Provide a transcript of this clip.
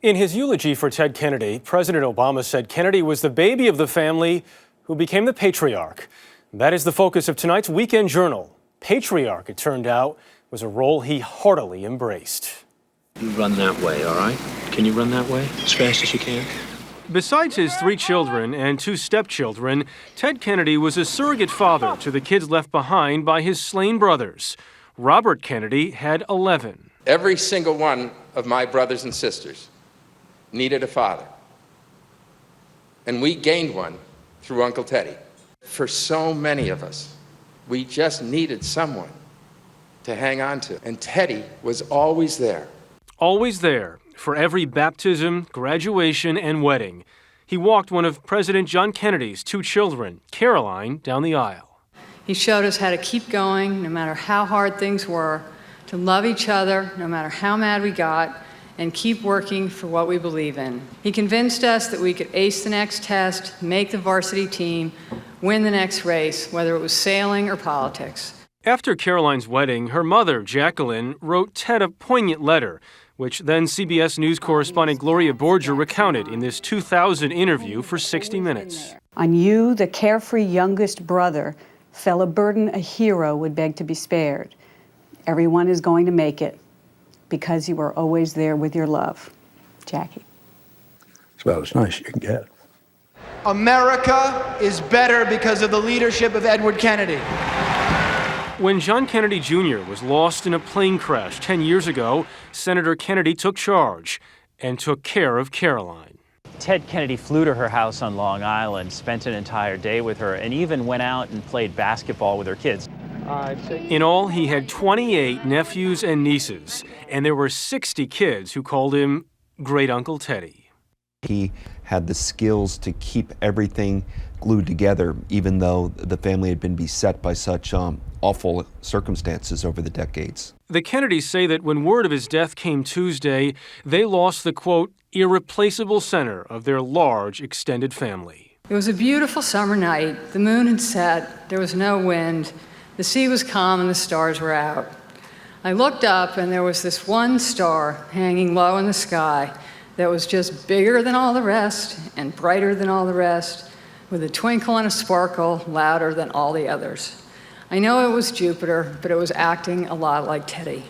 In his eulogy for Ted Kennedy, President Obama said Kennedy was the baby of the family who became the patriarch. That is the focus of tonight's Weekend Journal. Patriarch, it turned out, was a role he heartily embraced. You run that way, all right? Can you run that way as fast as you can? Besides his 3 children and 2 stepchildren, Ted Kennedy was a surrogate father to the kids left behind by his slain brothers. Robert Kennedy had 11. Every single one of my brothers and sisters needed a father. And we gained one through Uncle Teddy. For so many of us, we just needed someone to hang on to. And Teddy was always there. Always there for every baptism, graduation, and wedding. He walked one of President John Kennedy's 2 children, Caroline, down the aisle. He showed us how to keep going no matter how hard things were, to love each other no matter how mad we got, and keep working for what we believe in. He convinced us that we could ace the next test, make the varsity team, win the next race, whether it was sailing or politics. After Caroline's wedding, her mother, Jacqueline, wrote Ted a poignant letter, which then CBS News correspondent Gloria Borger recounted in this 2000 interview for 60 Minutes. On you, the carefree youngest brother, fell a burden a hero would beg to be spared. Everyone is going to make it, because you were always there with your love. Jackie. It's about as nice as you can get. America is better because of the leadership of Edward Kennedy. When John Kennedy Jr. was lost in a plane crash 10 years ago, Senator Kennedy took charge and took care of Caroline. Ted Kennedy flew to her house on Long Island, spent an entire day with her, and even went out and played basketball with her kids. In all, he had 28 nephews and nieces, and there were 60 kids who called him Great Uncle Teddy. He had the skills to keep everything glued together, even though the family had been beset by such awful circumstances over the decades. The Kennedys say that when word of his death came Tuesday, they lost the, quote, irreplaceable center of their large, extended family. It was a beautiful summer night. The moon had set. There was no wind. The sea was calm and the stars were out. I looked up and there was this one star hanging low in the sky that was just bigger than all the rest and brighter than all the rest, with a twinkle and a sparkle louder than all the others. I know it was Jupiter, but it was acting a lot like Teddy.